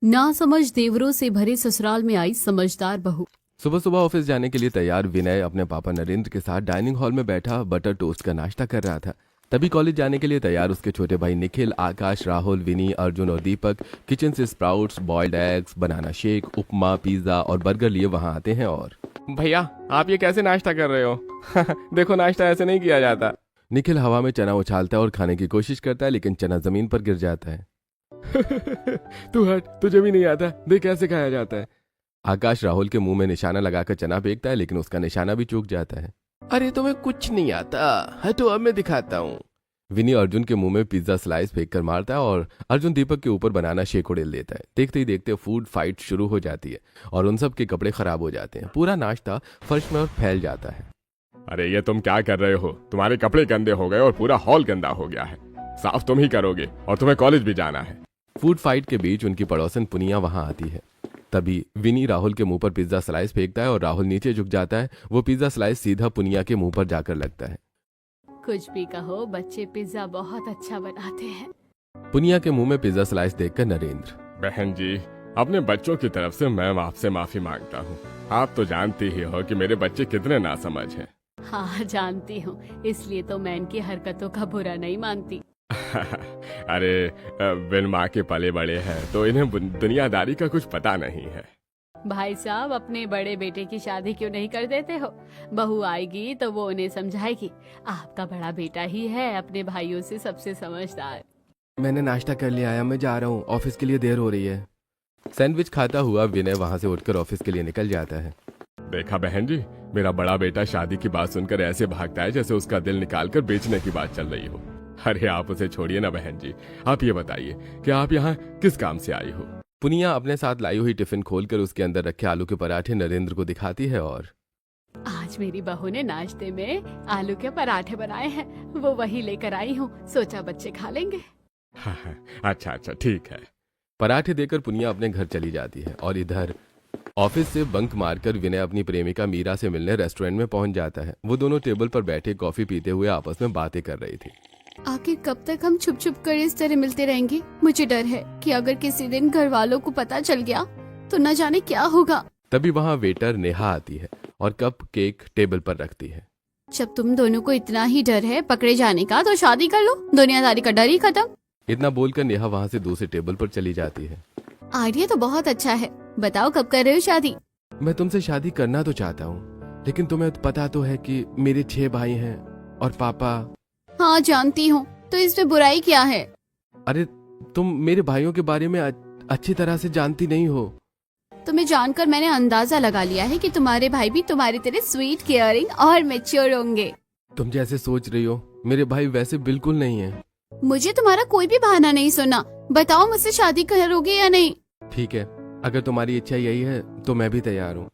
नासमझ देवरों से भरे ससुराल में आई समझदार बहू। सुबह सुबह ऑफिस जाने के लिए तैयार विनय अपने पापा नरेंद्र के साथ डाइनिंग हॉल में बैठा बटर टोस्ट का नाश्ता कर रहा था। तभी कॉलेज जाने के लिए तैयार उसके छोटे भाई निखिल, आकाश, राहुल, विनी, अर्जुन और दीपक किचन से sprouts, boiled eggs, banana shake, upma, pizza और बर्गर लिए वहां आते हैं। और भैया आप ये कैसे नाश्ता कर रहे हो? देखो नाश्ता ऐसे नहीं किया जाता। निखिल हवा में चना उछालता है और खाने की कोशिश करता है, लेकिन चना जमीन पर गिर जाता है। तू हट, तुझे भी नहीं आता, देख कैसे खाया जाता है। आकाश राहुल के मुंह में निशाना लगाकर चना फेंकता है, लेकिन उसका निशाना भी चूक जाता है। अरे तुम्हें कुछ नहीं आता, हटो अब मैं दिखाता हूँ। विनी अर्जुन के मुंह में पिज्जा स्लाइस फेंक कर मारता है और अर्जुन दीपक के ऊपर बनाना शेक उड़ेल देता है। देखते ही देखते फूड फाइट शुरू हो जाती है और उन सब के कपड़े खराब हो जाते हैं। पूरा नाश्ता फर्श में और फैल जाता है। अरे ये तुम क्या कर रहे हो? तुम्हारे कपड़े गंदे हो गए और पूरा हॉल गंदा हो गया है। साफ तुम ही करोगे और तुम्हें कॉलेज भी जाना है। फूड फाइट के बीच उनकी पड़ोसन पुनिया वहां आती है। तभी विनी राहुल के मुंह पर पिज्जा स्लाइस फेंकता है और राहुल नीचे झुक जाता है। वो पिज्जा स्लाइस सीधा पुनिया के मुंह पर जाकर लगता है। कुछ भी कहो, बच्चे पिज्जा बहुत अच्छा बनाते हैं। पुनिया के मुंह में पिज्जा स्लाइस देखकर नरेंद्र, बहन जी, अपने बच्चों की तरफ से मैं आपसे माफी मांगता हूँ। आप तो जानती ही हो कि मेरे बच्चे कितने नासमझ हैं। हाँ जानती हूँ, इसलिए तो मैं इनकी हरकतों का बुरा नहीं मानती। अरे बिन माँ के पले बड़े हैं तो इन्हें दुनियादारी का कुछ पता नहीं है। भाई साहब, अपने बड़े बेटे की शादी क्यों नहीं कर देते हो? बहू आएगी तो वो उन्हें समझाएगी। आपका बड़ा बेटा ही है अपने भाइयों से सबसे समझदार। मैंने नाश्ता कर लिया है, मैं जा रहा हूँ, ऑफिस के लिए देर हो रही है। सैंडविच खाता हुआ विनय वहां से उठकर ऑफिस के लिए निकल जाता है। देखा बहन जी, मेरा बड़ा बेटा शादी की बात सुनकर ऐसे भागता है जैसे उसका दिल निकालकर बेचने की बात चल रही हो। अरे आप उसे छोड़िए ना बहन जी, आप ये बताइए कि आप यहाँ किस काम से आई हो? पुनिया अपने साथ लाई हुई टिफिन खोलकर उसके अंदर रखे आलू के पराठे नरेंद्र को दिखाती है और आज मेरी बहू ने नाश्ते में आलू के पराठे बनाए हैं, वो वही लेकर आई हूँ, सोचा बच्चे खा लेंगे। अच्छा ठीक है। पराठे देकर पुनिया अपने घर चली जाती है और इधर ऑफिस से बंक मारकर विनय अपनी प्रेमिका मीरा से मिलने रेस्टोरेंट में पहुंच जाता है। वो दोनों टेबल पर बैठे कॉफी पीते हुए आपस में बातें कर रही थी। आखिर कब तक हम छुप छुप कर इस तरह मिलते रहेंगे? मुझे डर है कि अगर किसी दिन घर वालों को पता चल गया तो न जाने क्या होगा। तभी वहाँ वेटर नेहा आती है और कप केक टेबल पर रखती है। जब तुम दोनों को इतना ही डर है पकड़े जाने का तो शादी कर लो, दुनियादारी का डर ही खत्म। इतना बोलकर नेहा वहाँ से दूसरे टेबल पर चली जाती है। आइडिया तो बहुत अच्छा है, बताओ कब कर रहे हो शादी? मैं तुमसे शादी करना तो चाहता हूँ, लेकिन तुम्हें पता तो है कि मेरे 6 भाई हैं और पापा। हाँ जानती हूँ, तो इसमें बुराई क्या है? अरे तुम मेरे भाइयों के बारे में अच्छी तरह से जानती नहीं हो। तुम्हें जानकर मैंने अंदाजा लगा लिया है कि तुम्हारे भाई भी तुम्हारी तरह स्वीट, केयरिंग और मैच्योर होंगे। तुम जैसे सोच रही हो मेरे भाई वैसे बिल्कुल नहीं है। मुझे तुम्हारा कोई भी बहाना नहीं सुना, बताओ मुझसे शादी करोगे या नहीं? ठीक है, अगर तुम्हारी इच्छा यही है तो मैं भी तैयार हूँ।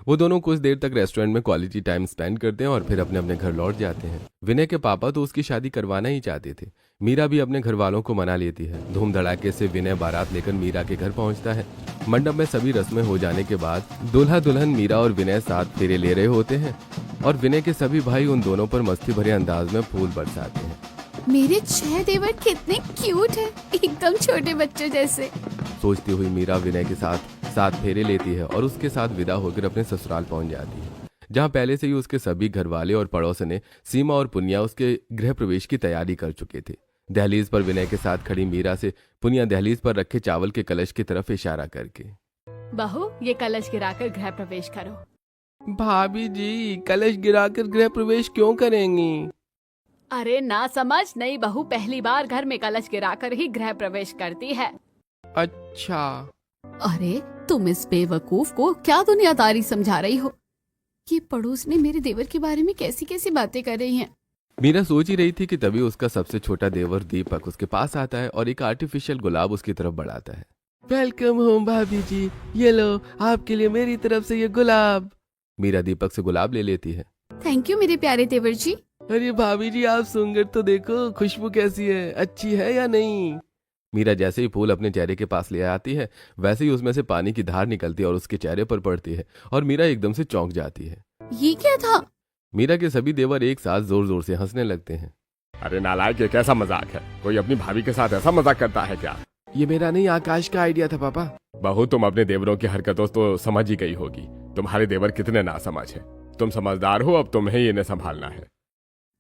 वो दोनों कुछ देर तक रेस्टोरेंट में क्वालिटी टाइम स्पेंड करते हैं और फिर अपने अपने घर लौट जाते हैं। विनय के पापा तो उसकी शादी करवाना ही चाहते थे। मीरा भी अपने घर वालों को मना लेती है। धूम धड़ाके से विनय बारात लेकर मीरा के घर पहुंचता है। मंडप में सभी रस्में हो जाने के बाद दूल्हा दुल्हन मीरा और विनय साथ फेरे ले रहे होते हैं और विनय के सभी भाई उन दोनों पर मस्ती भरे अंदाज में फूल बरसाते हैं। मेरे 6 देवर कितने क्यूट हैं, एकदम छोटे बच्चे जैसे। सोचती हुई मीरा विनय के साथ 7 फेरे लेती है और उसके साथ विदा होकर अपने ससुराल पहुंच जाती है, जहां पहले से ही उसके सभी घरवाले और पड़ोसने सीमा और पुनिया उसके गृह प्रवेश की तैयारी कर चुके थे। दहलीज पर विनय के साथ खड़ी मीरा से पुनिया दहलीज पर रखे चावल के कलश की तरफ इशारा करके, बहू ये कलश गिराकर गृह प्रवेश करो। भाभी जी, कलश गिराकर गृह प्रवेश क्यों करेंगी? अरे ना समझ, नई बहू पहली बार घर में कलश गिराकर ही गृह प्रवेश करती है। अच्छा। अरे तुम इस बेवकूफ को क्या दुनियादारी समझा रही हो? ये पड़ोस ने मेरे देवर के बारे में कैसी कैसी बातें कर रही हैं। मीरा सोच ही रही थी कि तभी उसका सबसे छोटा देवर दीपक उसके पास आता है और एक आर्टिफिशियल गुलाब उसकी तरफ बढ़ाता है। वेलकम होम भाभी जी, ये लो आपके लिए मेरी तरफ से ये गुलाब। मीरा दीपक से गुलाब ले लेती है। थैंक यू मेरे प्यारे देवर जी। अरे भाभी जी, आप सुंदर तो देखो, खुशबू कैसी है, अच्छी है या नहीं? मीरा जैसे ही फूल अपने चेहरे के पास ले आती है वैसे ही उसमें से पानी की धार निकलती है और उसके चेहरे पर पड़ती है और मीरा एकदम से चौंक जाती है। ये क्या था? मीरा के सभी देवर एक साथ जोर जोर से हंसने लगते हैं। अरे नालायक, ये कैसा मजाक है? कोई अपनी भाभी के साथ ऐसा मजाक करता है क्या? ये मेरा नहीं, आकाश का आइडिया था पापा। बहू, तुम अपने देवरों की हरकतों तो समझ ही गई होगी। तुम्हारे देवर कितने नासमझ हैं। तुम समझदार हो, अब तुम्हें ही इन्हें संभालना है।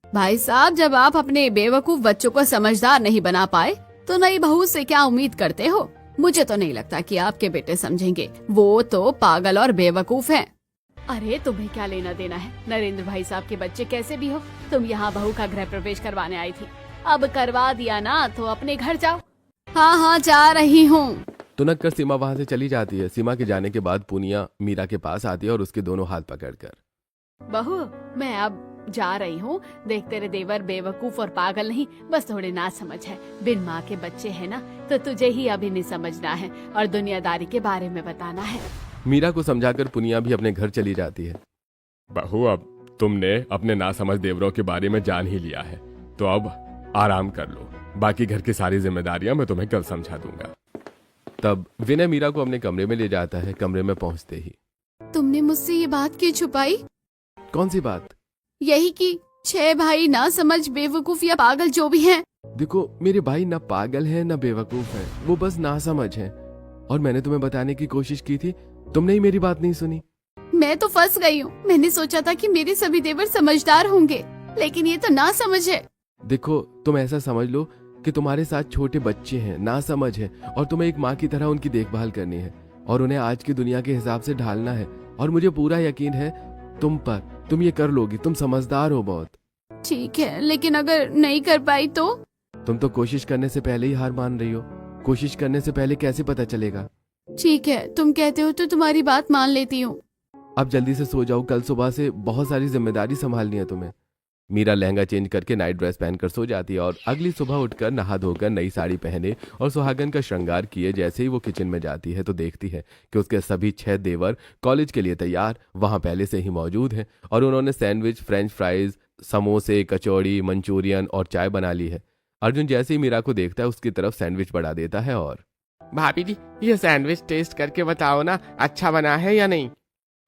भाई साहब, जब आप अपने बेवकूफ बच्चों को समझदार नहीं बना पाए तो नई बहू से क्या उम्मीद करते हो? मुझे तो नहीं लगता कि आपके बेटे समझेंगे। वो तो पागल और बेवकूफ हैं। अरे तुम्हें क्या लेना देना है? नरेंद्र भाई साहब के बच्चे कैसे भी हो, तुम यहाँ बहू का गृह प्रवेश करवाने आई थी। अब करवा दिया ना तो अपने घर जाओ। हाँ हाँ, जा रही हूँ। तुनक कर सीमा वहां से चली जाती है। सीमा के जाने के बाद पूनिया मीरा के पास आती है और उसके दोनों हाथ पकड़कर, बहू, मैं अब जा रही हूँ। देख, तेरे देवर बेवकूफ और पागल नहीं, बस थोड़े ना समझ है। बिन माँ के बच्चे हैं ना, तो तुझे ही अभी नहीं समझना है और दुनियादारी के बारे में बताना है। मीरा को समझाकर पुनिया भी अपने घर चली जाती है। बहू, अब तुमने अपने नासमझ देवरों के बारे में जान ही लिया है, तो अब आराम कर लो। बाकी घर की सारी जिम्मेदारियां मैं तुम्हें कल समझा दूंगा। तब विनय मीरा को अपने कमरे में ले जाता है। कमरे में पहुंचते ही, तुमने मुझसे ये बात क्यों छुपाई? कौन सी बात? यही कि 6 भाई ना समझ, बेवकूफ या पागल जो भी हैं। देखो, मेरे भाई ना पागल है ना बेवकूफ है, वो बस नासमझ है। और मैंने तुम्हें बताने की कोशिश की थी, तुमने ही मेरी बात नहीं सुनी। मैं तो फंस गई हूँ। मैंने सोचा था कि मेरे सभी देवर समझदार होंगे, लेकिन ये तो ना समझ है। देखो, तुम ऐसा समझ लो कि तुम्हारे साथ छोटे बच्चे हैं, नासमझ है, और तुम्हें एक माँ की तरह उनकी देखभाल करनी है और उन्हें आज की दुनिया के हिसाब से ढालना है। और मुझे पूरा यकीन है तुम पर, तुम ये कर लोगी। तुम समझदार हो बहुत। ठीक है, लेकिन अगर नहीं कर पाई तो? तुम तो कोशिश करने से पहले ही हार मान रही हो। कोशिश करने से पहले कैसे पता चलेगा? ठीक है, तुम कहते हो तो तुम्हारी बात मान लेती हूँ। अब जल्दी से सो जाओ, कल सुबह से बहुत सारी जिम्मेदारी संभालनी है तुम्हें। मीरा लहंगा चेंज करके नाइट ड्रेस पहनकर सो जाती है और अगली सुबह उठकर नहा धोकर नई साड़ी पहने और सुहागन का श्रृंगार किए जैसे ही वो किचन में जाती है तो देखती है कि उसके सभी 6 देवर कॉलेज के लिए तैयार वहां पहले से ही मौजूद हैं और उन्होंने सैंडविच, फ्रेंच फ्राइज, समोसे, कचौड़ी, मंचूरियन और चाय बना ली है। अर्जुन जैसे ही मीरा को देखता है उसकी तरफ सैंडविच बढ़ा देता है और, भाभी जी, ये सैंडविच टेस्ट करके बताओ ना, अच्छा बना है या नहीं?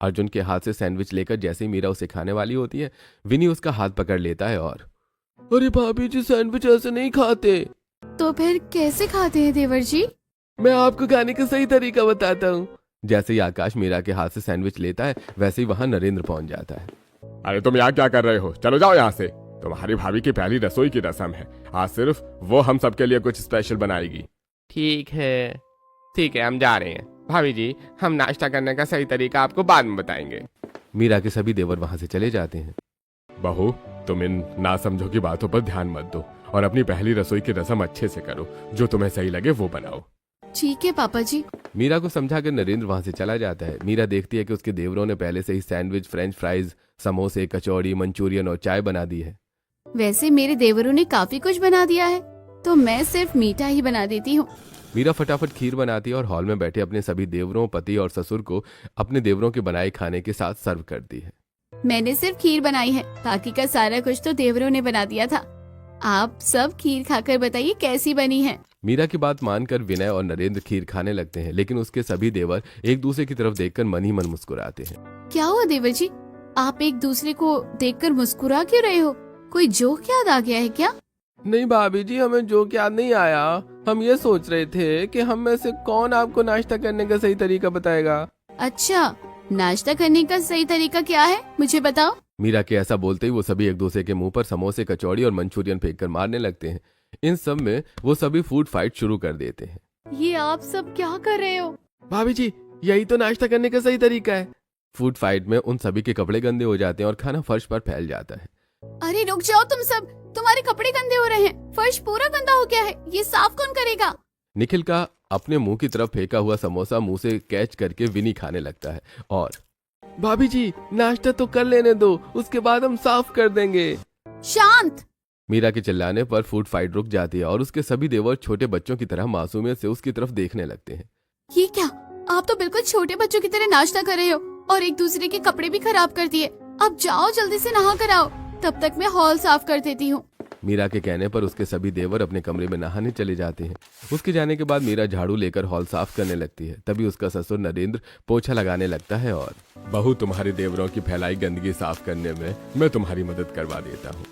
अर्जुन के हाथ से सैंडविच लेकर जैसे ही मीरा उसे खाने वाली होती है, विनी उसका हाथ पकड़ लेता है और, अरे भाभी जी, सैंडविच ऐसे नहीं खाते। तो फिर कैसे खाते हैं देवर जी? मैं आपको खाने का सही तरीका बताता हूँ। जैसे ही आकाश मीरा के हाथ से सैंडविच लेता है वैसे ही वहां नरेंद्र पहुंच जाता है। अरे तुम यहाँ क्या कर रहे हो? चलो जाओ यहाँ से। तुम्हारी भाभी की पहली रसोई की रस्म है, आज सिर्फ वो हम सबके लिए कुछ स्पेशल बनाएगी। ठीक है, हम जा रहे हैं। भाभी जी, हम नाश्ता करने का सही तरीका आपको बाद में बताएंगे। मीरा के सभी देवर वहां से चले जाते हैं। बहू, तुम इन नासमझों की बातों पर ध्यान मत दो और अपनी पहली रसोई की रस्म अच्छे से करो। जो तुम्हें सही लगे वो बनाओ। ठीक है पापा जी। मीरा को समझाकर नरेंद्र वहां से चला जाता है। मीरा देखती है कि उसके देवरों ने पहले से ही सैंडविच, फ्रेंच फ्राइज, समोसे, कचौड़ी, मंचूरियन और चाय बना दी है। वैसे मेरे देवरों ने काफी कुछ बना दिया है, तो मैं सिर्फ मीठा ही बना देती हूँ। मीरा फटाफट खीर बनाती है और हॉल में बैठे अपने सभी देवरों, पति और ससुर को अपने देवरों के बनाए खाने के साथ सर्व करती है। मैंने सिर्फ खीर बनाई है, बाकी का सारा कुछ तो देवरों ने बना दिया था। आप सब खीर खाकर बताइए कैसी बनी है। मीरा की बात मानकर विनय और नरेंद्र खीर खाने लगते हैं, लेकिन उसके सभी देवर एक दूसरे की तरफ देखकर मन ही मन मुस्कुराते हैं। क्या हुआ देवर जी, आप एक दूसरे को देखकर मुस्कुरा क्यों रहे हो? कोई जोक याद आ गया है क्या? नहीं भाभी जी, हमें जोक याद नहीं आया। हम ये सोच रहे थे कि हम में से कौन आपको नाश्ता करने का सही तरीका बताएगा। अच्छा, नाश्ता करने का सही तरीका क्या है, मुझे बताओ। मीरा के ऐसा बोलते ही वो सभी एक दूसरे के मुंह पर समोसे, कचौड़ी और मंचूरियन फेंककर मारने लगते हैं। इन सब में वो सभी फूड फाइट शुरू कर देते हैं। ये आप सब क्या कर रहे हो? भाभी जी, यही तो नाश्ता करने का सही तरीका है। फूड फाइट में उन सभी के कपड़े गंदे हो जाते हैं और खाना फर्श पर फैल जाता है। अरे रुक जाओ तुम सब, तुम्हारे कपड़े गंदे हो रहे हैं, फर्श पूरा गंदा हो गया है, ये साफ कौन करेगा? निखिल का अपने मुंह की तरफ फेंका हुआ समोसा मुंह से कैच करके विनी खाने लगता है और, भाभी जी, नाश्ता तो कर लेने दो, उसके बाद हम साफ कर देंगे। शांत। मीरा के चिल्लाने पर फूड फाइट रुक जाती है और उसके सभी देवर छोटे बच्चों की तरह मासूमियत से उसकी तरफ देखने लगते हैं। ये क्या, आप तो बिल्कुल छोटे बच्चों की तरह नाश्ता कर रहे हो और एक दूसरे के कपड़े भी खराब कर दिए। अब जाओ जल्दी से नहा कर आओ, तब तक मैं हॉल साफ कर देती हूँ। मीरा के कहने पर उसके सभी देवर अपने कमरे में नहाने चले जाते हैं। उसके जाने के बाद मीरा झाड़ू लेकर हॉल साफ करने लगती है। तभी उसका ससुर नरेंद्र पोछा लगाने लगता है और, बहू, तुम्हारे देवरों की फैलाई गंदगी साफ करने में मैं तुम्हारी मदद करवा देता हूँ।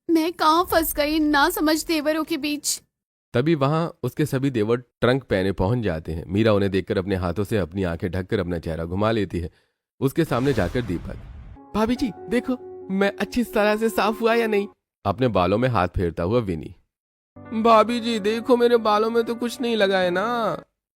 मैं कहाँ फंस गई ना समझ देवरों के बीच। तभी वहां उसके सभी देवर ट्रंक पहने पहुंच जाते हैं। मीरा उन्हें देखकर अपने हाथों से अपनी आंखें ढककर अपना चेहरा घुमा लेती है। उसके सामने जाकर दीपक, भाभी जी देखो मैं अच्छी तरह से साफ हुआ या नहीं। अपने बालों में हाथ फेरता हुआ विनी, भाभी जी देखो मेरे बालों में तो कुछ नहीं लगा है ना।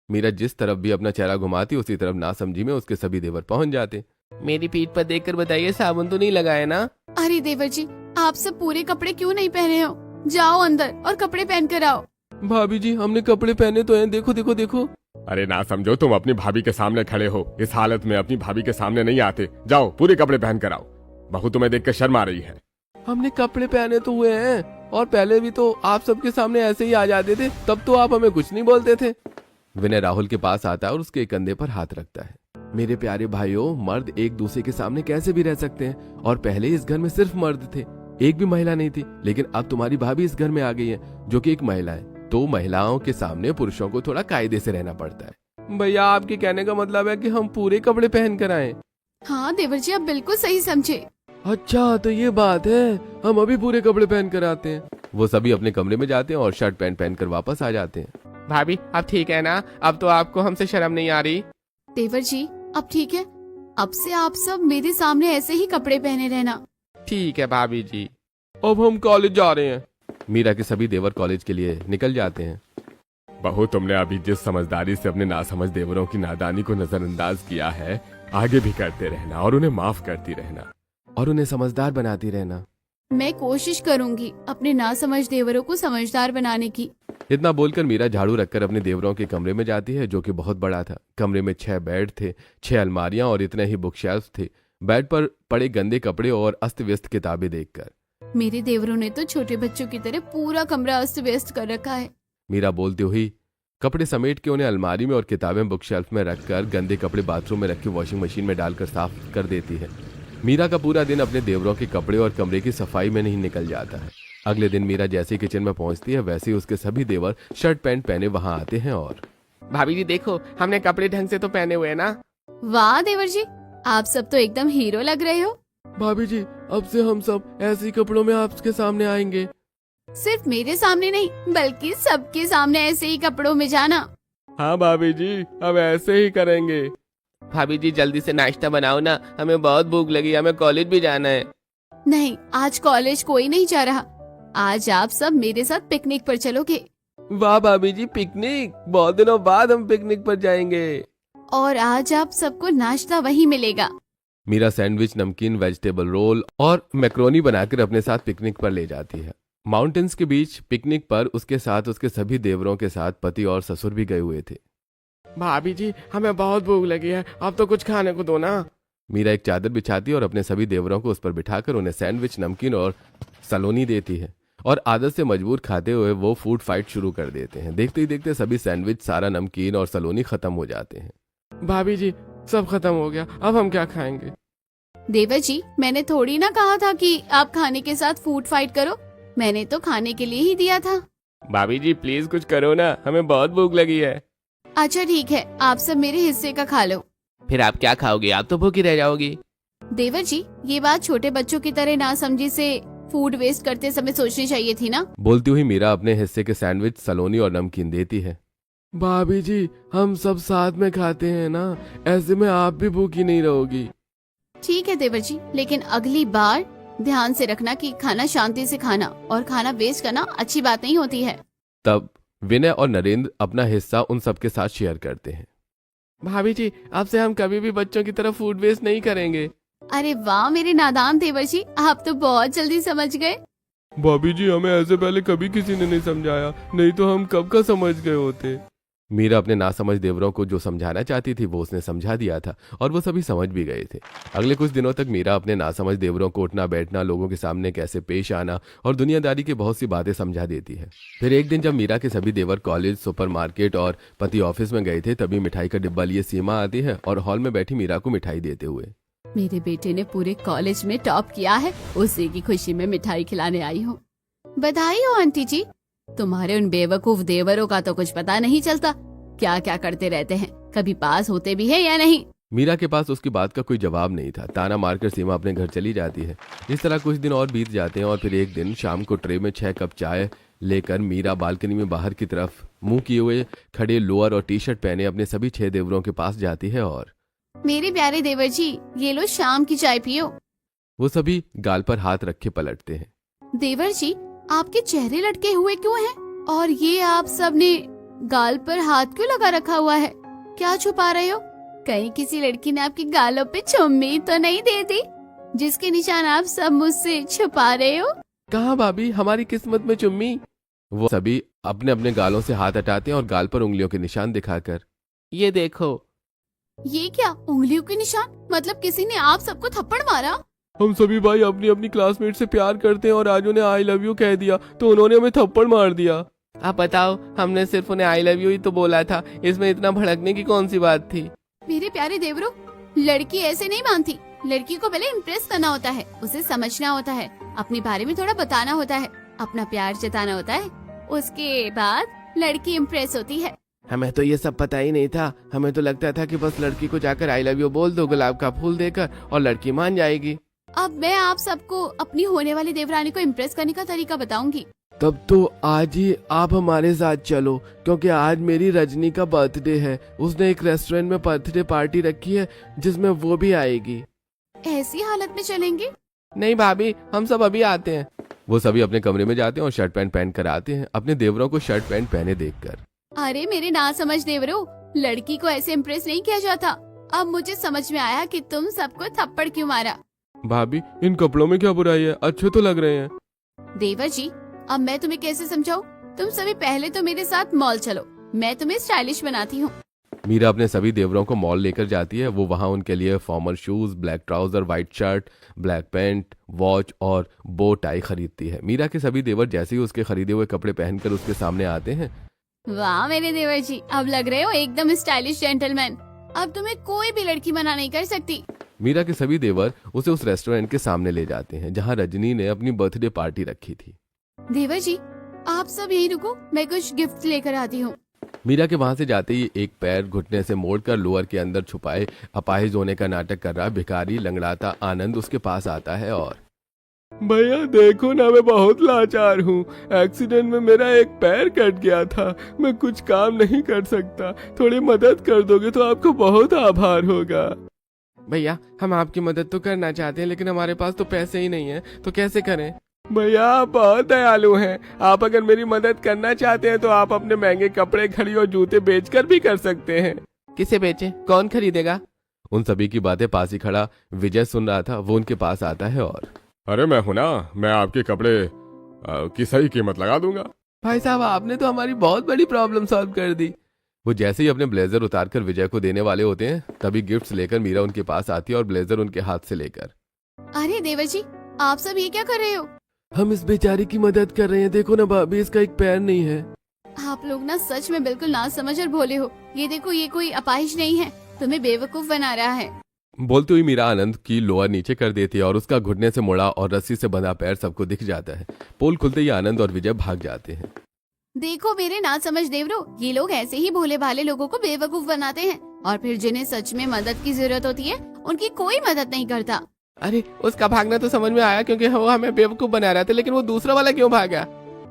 मीरा जिस तरफ भी अपना चेहरा घुमाती उसी तरफ नासमझी में उसके सभी देवर पहुंच जाते। मेरी पीठ पर देखकर बताइए साबुन तो नहीं लगा है ना। अरे देवर जी, आप सब पूरे कपड़े क्यों नहीं पहने हो? जाओ अंदर और कपड़े पहन कर आओ। भाभी जी हमने कपड़े पहने तो हैं, देखो देखो देखो। अरे ना समझो, तुम अपनी भाभी के सामने खड़े हो, इस हालत में अपनी भाभी के सामने नहीं आते। जाओ पूरे कपड़े पहन कर आओ। बहू तुम्हें देख कर शर्म आ रही है। हमने कपड़े पहने तो हुए हैं, और पहले भी तो आप सबके सामने ऐसे ही आ जाते थे, तब तो आप हमें कुछ नहीं बोलते थे। विनय राहुल के पास आता है और उसके कंधे पर हाथ रखता है। मेरे प्यारे भाइयों, मर्द एक दूसरे के सामने कैसे भी रह सकते हैं, और पहले इस घर में सिर्फ मर्द थे, एक भी महिला नहीं थी। लेकिन अब तुम्हारी भाभी इस घर में आ गई है जो कि एक महिला है, तो महिलाओं के सामने पुरुषों को थोड़ा कायदे से रहना पड़ता है। भैया आपके कहने का मतलब है कि हम पूरे कपड़े पहन कर आए? हाँ देवर जी, आप बिल्कुल सही समझे। अच्छा तो ये बात है, हम अभी पूरे कपड़े पहन कर आते हैं। वो सभी अपने कमरे में जाते हैं और शर्ट पैंट पहन कर वापस आ जाते हैं। भाभी अब ठीक है ना? अब तो आपको हमसे शर्म नहीं आ रही? देवर जी अब ठीक है, अब से आप सब मेरे सामने ऐसे ही कपड़े पहने रहना। ठीक है भाभी जी। अब हम कॉलेज जा रहे हैं। मीरा के सभी देवर कॉलेज के लिए निकल जाते हैं। बहू तुमने अभी जिस समझदारी से अपने नासमझ देवरों की नादानी को नजरअंदाज किया है, आगे भी करते रहना और उन्हें माफ करती रहना और उन्हें समझदार बनाती रहना। मैं कोशिश करूंगी अपने नासमझ देवरों को समझदार बनाने की। इतना बोलकर मीरा झाड़ू रखकर अपने देवरों के कमरे में जाती है, जो कि बहुत बड़ा था। कमरे में 6 बेड थे, 6 अलमारियां और इतने ही बुक शेल्फ थे। बेड पर पड़े गंदे कपड़े और अस्त व्यस्त किताबें देखकर मेरे देवरों ने तो छोटे बच्चों की तरह पूरा कमरा अस्त व्यस्त कर रखा है। मीरा बोलती हुई कपड़े समेट के उन्हें अलमारी में और किताबें बुक शेल्फ में रखकर गंदे कपड़े बाथरूम में रखी वॉशिंग मशीन में डालकर साफ कर देती है। मीरा का पूरा दिन अपने देवरों के कपड़े और कमरे की सफाई में नहीं निकल जाता है। अगले दिन मीरा जैसे ही किचन में पहुंचती है, वैसे ही उसके सभी देवर शर्ट पैंट पहने वहां आते हैं। और भाभी जी देखो हमने कपड़े ढंग से तो पहने हुए हैं ना। वाह देवर जी, आप सब तो एकदम हीरो लग रहे हो। भाभी जी अब से हम सब ऐसे ही कपड़ों में आपके सामने आएंगे। सिर्फ मेरे सामने नहीं, बल्कि सबके सामने ऐसे ही कपड़ों में जाना। हाँ भाभी जी अब ऐसे ही करेंगे। भाभी जी जल्दी से नाश्ता बनाओ ना, हमें बहुत भूख लगी, हमें कॉलेज भी जाना है। नहीं, आज कॉलेज कोई नहीं जा रहा। आज आप सब मेरे साथ पिकनिक पर चलोगे। वाह भाभी जी, पिकनिक! बहुत दिनों बाद हम पिकनिक पर जाएंगे। और आज आप सबको नाश्ता वहीं मिलेगा। मीरा सैंडविच, नमकीन, वेजिटेबल रोल और मैक्रोनी बनाकर अपने साथ पिकनिक पर ले जाती है। माउंटेन्स के बीच पिकनिक पर उसके साथ उसके सभी देवरों के साथ पति और ससुर भी गए हुए थे। भाभी जी हमें बहुत भूख लगी है, अब तो कुछ खाने को दो ना। मीरा एक चादर बिछाती है और अपने सभी देवरों को उस पर बिठाकर उन्हें सैंडविच, नमकीन और सलोनी देती है। और आदत से मजबूर खाते हुए वो फूड फाइट शुरू कर देते हैं। देखते ही देखते सभी सैंडविच, सारा नमकीन और सलोनी खत्म हो जाते हैं। भाभी जी सब खत्म हो गया, अब हम क्या खाएंगे? देवर जी, मैंने थोड़ी ना कहा था कि आप खाने के साथ फूड फाइट करो। मैंने तो खाने के लिए ही दिया था। भाभी जी प्लीज कुछ करो ना, हमें बहुत भूख लगी है। अच्छा ठीक है, आप सब मेरे हिस्से का खा लो। फिर आप क्या खाओगे? आप तो भूखी रह जाओगी। देवर जी, ये बात छोटे बच्चों की तरह ना समझी से फूड वेस्ट करते समय सोचनी चाहिए थी ना। बोलती हुई मीरा अपने हिस्से के सैंडविच, सलोनी और नमकीन देती है। भाभी जी हम सब साथ में खाते हैं ना, ऐसे में आप भी भूखी नहीं रहोगी। ठीक है देवर जी, लेकिन अगली बार ध्यान से रखना कि खाना शांति से खाना, और खाना वेस्ट करना अच्छी बात नहीं होती है। तब विनय और नरेंद्र अपना हिस्सा उन सबके साथ शेयर करते हैं। भाभी जी अब से हम कभी भी बच्चों की तरफ फूड वेस्ट नहीं करेंगे। अरे वाह मेरे नादान देवर जी, आप तो बहुत जल्दी समझ गए। भाभी जी हमें ऐसे पहले कभी किसी ने नहीं समझाया, नहीं तो हम कब का समझ गए होते। मीरा अपने नासमझ देवरों को जो समझाना चाहती थी वो उसने समझा दिया था, और वो सभी समझ भी गए थे। अगले कुछ दिनों तक मीरा अपने नासमझ देवरों को उठना बैठना, लोगों के सामने कैसे पेश आना और दुनियादारी की बहुत सी बातें समझा देती है। फिर एक दिन जब मीरा के सभी देवर कॉलेज, सुपरमार्केट और पति ऑफिस में गए थे, तभी मिठाई का डिब्बा लिए सीमा आती है और हॉल में बैठी मीरा को मिठाई देते हुए। मेरे बेटे ने पूरे कॉलेज में टॉप किया है, उसी की खुशी में मिठाई खिलाने आई हूँ। बधाई हो आंटी जी। तुम्हारे उन बेवकूफ देवरों का तो कुछ पता नहीं चलता, क्या क्या करते रहते हैं, कभी पास होते भी है या नहीं। मीरा के पास उसकी बात का कोई जवाब नहीं था। ताना मारकर सीमा अपने घर चली जाती है। इस तरह कुछ दिन और बीत जाते हैं और फिर एक दिन शाम को ट्रे में 6 कप चाय लेकर मीरा बालकनी में बाहर की तरफ मुंह किए हुए खड़े लोअर और टी शर्ट पहने अपने सभी 6 देवरों के पास जाती है और मेरे प्यारे देवर जी, ये लो शाम की चाय पियो। वो सभी गाल पर हाथ रखे पलटते हैं। देवर जी, आपके चेहरे लटके हुए क्यों हैं? और ये आप सब ने गाल पर हाथ क्यों लगा रखा हुआ है? क्या छुपा रहे हो? कहीं किसी लड़की ने आपके गालों पे चुम्मी तो नहीं दे दी, जिसके निशान आप सब मुझसे छुपा रहे हो? कहाँ भाभी, हमारी किस्मत में चुम्मी। वो सभी अपने अपने गालों से हाथ हटाते हैं और गाल पर उंगलियों के निशान दिखाकर ये देखो। ये क्या उंगलियों के निशान? मतलब किसी ने आप सबको थप्पड़ मारा? हम सभी भाई अपनी अपनी क्लासमेट से प्यार करते हैं और आज उन्हें आई लव यू कह दिया तो उन्होंने हमें थप्पड़ मार दिया। आप बताओ, हमने सिर्फ उन्हें आई लव यू ही तो बोला था, इसमें इतना भड़कने की कौन सी बात थी? मेरे प्यारे देवरों, लड़की ऐसे नहीं मानती। लड़की को पहले इम्प्रेस करना होता है, उसे समझना होता है, अपने बारे में थोड़ा बताना होता है, अपना प्यार जताना होता है, उसके बाद लड़की इम्प्रेस होती है। हमें तो ये सब पता ही नहीं था। हमें तो लगता था कि बस लड़की को जाकर आई लव यू बोल दो गुलाब का फूल देकर और लड़की मान जाएगी। अब मैं आप सबको अपनी होने वाली देवरानी को इम्प्रेस करने का तरीका बताऊंगी। तब तो आज ही आप हमारे साथ चलो, क्योंकि आज मेरी रजनी का बर्थडे है। उसने एक रेस्टोरेंट में बर्थडे पार्टी रखी है जिसमें वो भी आएगी। ऐसी हालत में चलेंगे? नहीं भाभी, हम सब अभी आते हैं। वो सभी अपने कमरे में जाते हैं और शर्ट पैंट पहन कर आते हैं अपने देवरों को शर्ट पैंट पहने देखकर। अरे मेरे ना समझ देवरों, लड़की को ऐसे इम्प्रेस नहीं किया जाता। अब मुझे समझ में आया कि तुम सबको थप्पड़ क्यों मारा। भाभी, इन कपड़ों में क्या बुराई है, अच्छे तो लग रहे हैं। देवर जी, अब मैं तुम्हें कैसे समझाऊं? तुम सभी पहले तो मेरे साथ मॉल चलो, मैं तुम्हें स्टाइलिश बनाती हूँ। मीरा अपने सभी देवरों को मॉल लेकर जाती है। वो वहाँ उनके लिए formal shoes, black trouser, white shirt, black pant, watch और बो टाई खरीदती है। मीरा के सभी देवर जैसे ही उसके खरीदे हुए कपड़े पहनकर उसके सामने आते हैं। वाह मेरे देवर जी, अब लग रहे हो एकदम स्टाइलिश जेंटलमैन। अब तुम्हें कोई भी लड़की मना नहीं कर सकती। मीरा के सभी देवर उसे उस रेस्टोरेंट के सामने ले जाते हैं जहाँ रजनी ने अपनी बर्थडे पार्टी रखी थी। देवर जी, आप सब यहीं रुको, मैं कुछ गिफ्ट लेकर आती हूँ। मीरा के वहां से जाते ही एक पैर घुटने से मोड़कर लोअर के अंदर छुपाए अपाहिज होने का नाटक कर रहा भिखारी लंगड़ाता आनंद उसके पास आता है और भैया देखो ना, मैं बहुत लाचार हूँ। एक्सीडेंट में मेरा एक पैर कट गया था, मैं कुछ काम नहीं कर सकता। थोड़ी मदद कर दोगे तो आपको बहुत आभार होगा। भैया, हम आपकी मदद तो करना चाहते हैं, लेकिन हमारे पास तो पैसे ही नहीं है, तो कैसे करें? भैया आप बहुत दयालु हैं। आप अगर मेरी मदद करना चाहते हैं तो आप अपने महंगे कपड़े, घड़ी और जूते बेचकर भी कर सकते हैं। किसे बेचे? कौन खरीदेगा? उन सभी की बातें पास ही खड़ा विजय सुन रहा था। वो उनके पास आता है और अरे मैं हूं ना, मैं आपके कपड़े की सही कीमत लगा दूंगा। भाई साहब, आपने तो हमारी बहुत बड़ी प्रॉब्लम सॉल्व कर दी। वो जैसे ही अपने ब्लेजर उतारकर विजय को देने वाले होते हैं तभी गिफ्ट्स लेकर मीरा उनके पास आती है और ब्लेजर उनके हाथ से लेकर। अरे देवर जी, आप सब ये क्या कर रहे हो? हम इस बेचारी की मदद कर रहे हैं। देखो ना भाभी, इसका एक पैर नहीं है। आप लोग ना सच में बिल्कुल ना समझ और भोले हो। ये देखो, ये कोई अपाहिज नहीं है, तुम्हें बेवकूफ बना रहा है। बोलते हुए मीरा आनंद की लोअर नीचे कर देती है और उसका घुटने से मुड़ा और रस्सी से बंधा पैर सबको दिख जाता है। पोल खुलते ही आनंद और विजय भाग जाते हैं। देखो मेरे ना समझ देवरो, ये लोग ऐसे ही भोले भाले लोगों को बेवकूफ बनाते हैं और फिर जिन्हें सच में मदद की जरूरत होती है उनकी कोई मदद नहीं करता। अरे उसका भागना तो समझ में आया, क्योंकि वो हमें बेवकूफ बना रहा था, लेकिन वो दूसरा वाला क्यों भागा?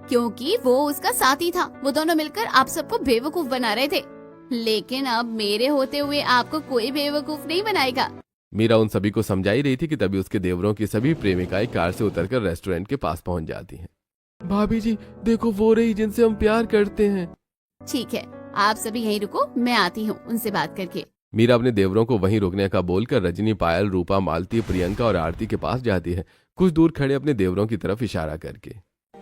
क्योंकि वो उसका साथी था। वो दोनों मिलकर आप सबको बेवकूफ बना रहे थे। लेकिन अब मेरे होते हुए आपको कोई बेवकूफ नहीं बनाएगा। मीरा उन सभी को समझा ही रही थी कि तभी उसके देवरों की सभी प्रेमिकाएं कार से उतरकर रेस्टोरेंट के पास पहुंच जाती हैं। भाभी जी देखो, वो रही जिनसे हम प्यार करते हैं। ठीक है, आप सभी यहीं रुको, मैं आती हूँ उनसे बात करके। मीरा अपने देवरों को वहीं रुकने का बोलकर रजनी, पायल, रूपा, मालती, प्रियंका और आरती के पास जाती है, कुछ दूर खड़े अपने देवरों की तरफ इशारा करके।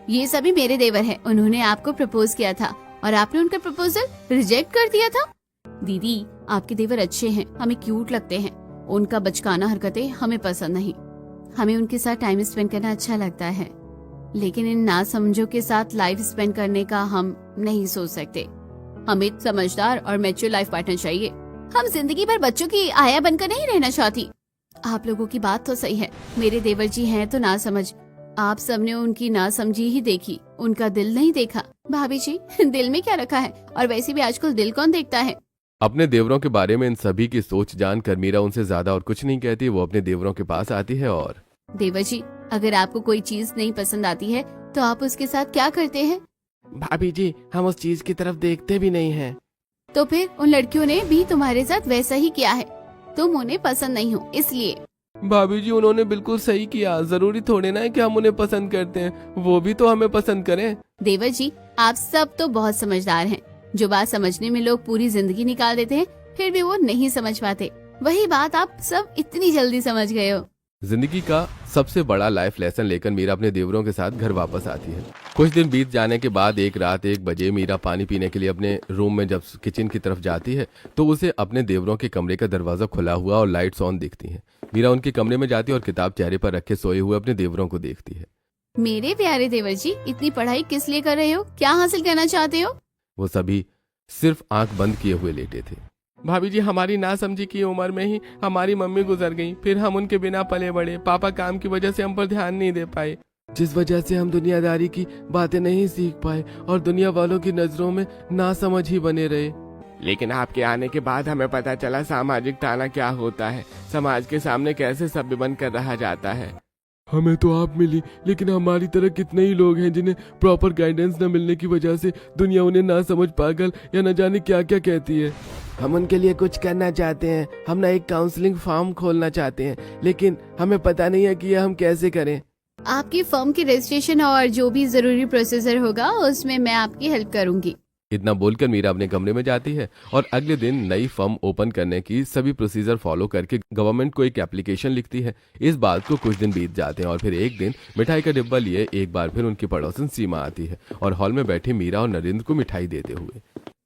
ये सभी मेरे देवर हैं। उन्होंने आपको प्रपोज किया था और आपने उनका प्रपोजल रिजेक्ट कर दिया था। दीदी, आपके देवर अच्छे हैं, हमें क्यूट लगते हैं। उनका बचकाना हरकतें हमें पसंद नहीं। हमें उनके साथ टाइम स्पेंड करना अच्छा लगता है, लेकिन इन नासमझों के साथ लाइफ स्पेंड करने का हम नहीं सोच सकते। हमें समझदार और मैच्योर लाइफ पार्टनर चाहिए। हम जिंदगी भर बच्चों की आया बनकर नहीं रहना चाहती। आप लोगों की बात तो सही है, मेरे देवर जी हैं तो ना समझ। आप सबने उनकी ना समझी ही देखी, उनका दिल नहीं देखा। भाभी जी, दिल में क्या रखा है? और वैसे भी आजकल दिल कौन देखता है? अपने देवरों के बारे में इन सभी की सोच जानकर मीरा उनसे ज्यादा और कुछ नहीं कहती। वो अपने देवरों के पास आती है और देवर जी, अगर आपको कोई चीज नहीं पसंद आती है तो आप उसके साथ क्या करते हैं? भाभी जी हम उस चीज की तरफ देखते भी नहीं हैं। तो फिर उन लड़कियों ने भी तुम्हारे साथ वैसा ही किया है। तुम उन्हें पसंद नहीं हो इसलिए। भाभी जी उन्होंने बिल्कुल सही किया, जरूरी थोड़े ना है कि हम उन्हें पसंद करते हैं, वो भी तो हमें पसंद करें। देवर जी आप सब तो बहुत समझदार हैं। जो बात समझने में लोग पूरी जिंदगी निकाल देते हैं फिर भी वो नहीं समझ पाते, वही बात आप सब इतनी जल्दी समझ गए हो। जिंदगी का सबसे बड़ा लाइफ लेसन लेकर मीरा अपने देवरों के साथ घर वापस आती है। कुछ दिन बीत जाने के बाद एक रात 1 बजे मीरा पानी पीने के लिए अपने रूम में जब किचन की तरफ जाती है तो उसे अपने देवरों के कमरे का दरवाजा खुला हुआ और लाइट्स ऑन दिखती हैं। मीरा उनके कमरे में जाती है और किताब चेहरे पर रखे सोए हुए अपने देवरों को देखती है। मेरे प्यारे देवर जी इतनी पढ़ाई किस लिए कर रहे हो, क्या हासिल करना चाहते हो? वो सभी सिर्फ आंख बंद किए हुए लेटे थे। भाभी जी हमारी नासमझी की उम्र में ही हमारी मम्मी गुजर गई, फिर हम उनके बिना पले बड़े। पापा काम की वजह से हम पर ध्यान नहीं दे पाए, जिस वजह से हम दुनियादारी की बातें नहीं सीख पाए और दुनिया वालों की नजरों में नासमझ ही बने रहे। लेकिन आपके आने के बाद हमें पता चला सामाजिक ताना क्या होता है, समाज के सामने कैसे सभ्य बनकर रहा जाता है। हमें तो आप मिली, लेकिन हमारी तरह कितने ही लोग हैं जिन्हें प्रॉपर गाइडेंस न मिलने की वजह से दुनिया उन्हें ना समझ, पागल या न जाने क्या क्या कहती है। हम उनके लिए कुछ करना चाहते हैं, हम ना एक काउंसलिंग फॉर्म खोलना चाहते हैं, लेकिन हमें पता नहीं है कि यह हम कैसे करें। आपकी फर्म की रजिस्ट्रेशन और जो भी जरूरी प्रोसीजर होगा उसमें मैं आपकी हेल्प करूंगी। इतना बोलकर मीरा अपने कमरे में जाती है और अगले दिन नई फर्म ओपन करने की सभी प्रोसीजर फॉलो करके गवर्नमेंट को एक एप्लीकेशन लिखती है। इस बात को कुछ दिन बीत जाते हैं और फिर एक दिन मिठाई का डिब्बा लिए एक बार फिर उनकी पड़ोसन सीमा आती है और हॉल में बैठे मीरा और नरेंद्र को मिठाई देते हुए।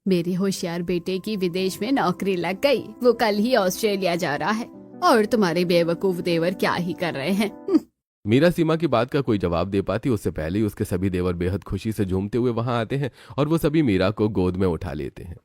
मेरे होशियार बेटे की विदेश में नौकरी लग गई, वो कल ही ऑस्ट्रेलिया जा रहा है और तुम्हारे बेवकूफ देवर क्या ही कर रहे हैं। मीरा सीमा की बात का कोई जवाब दे पाती उससे पहले ही उसके सभी देवर बेहद खुशी से झूमते हुए वहां आते हैं और वो सभी मीरा को गोद में उठा लेते हैं।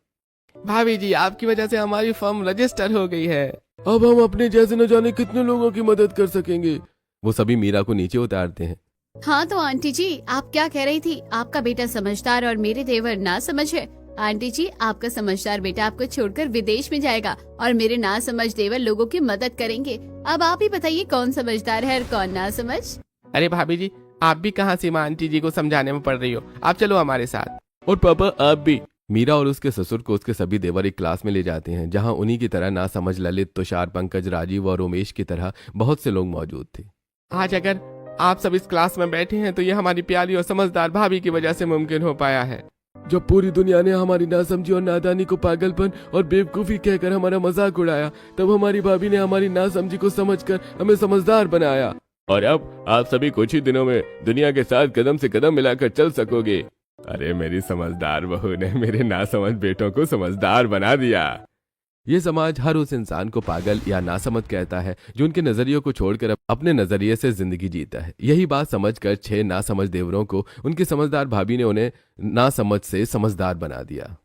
भाभी जी आपकी वजह से हमारी फर्म रजिस्टर हो गई है। अब हम अपने जैसे न जाने कितने लोगों की मदद कर सकेंगे। वो सभी मीरा को नीचे उतारते हैं। हाँ तो आंटी जी आप क्या कह रही थी, आपका बेटा समझदार और मेरे देवर ना समझ है। आंटी जी आपका समझदार बेटा आपको छोड़कर विदेश में जाएगा और मेरे ना समझ देवर लोगों की मदद करेंगे। अब आप ही बताइए कौन समझदार है और कौन ना समझ। अरे भाभी जी आप भी कहाँ सीमा आंटी जी को समझाने में पड़ रही हो, आप चलो हमारे साथ। और पापा आप भी। मीरा और उसके ससुर को उसके सभी देवर एक क्लास में ले जाते हैं जहां उन्हीं की तरह ना समझ ललित, तुषार, पंकज, राजीव और उमेश की तरह बहुत से लोग मौजूद थे। आज अगर आप सब इस क्लास में बैठे हैं तो ये हमारी प्यारी और समझदार भाभी की वजह से मुमकिन हो पाया है। जब पूरी दुनिया ने हमारी नासमझी और नादानी को पागलपन और बेवकूफी कहकर हमारा मजाक उड़ाया, तब हमारी भाभी ने हमारी नासमझी को समझकर हमें समझदार बनाया। और अब आप सभी कुछ ही दिनों में दुनिया के साथ कदम से कदम मिलाकर चल सकोगे। अरे मेरी समझदार बहू ने मेरे नासमझ बेटों को समझदार बना दिया। ये समाज हर उस इंसान को पागल या नासमझ कहता है जो उनके नजरियों को छोड़कर अपने नजरिए से जिंदगी जीता है। यही बात समझकर 6 नासमझ देवरों को उनकी समझदार भाभी ने उन्हें नासमझ से समझदार बना दिया।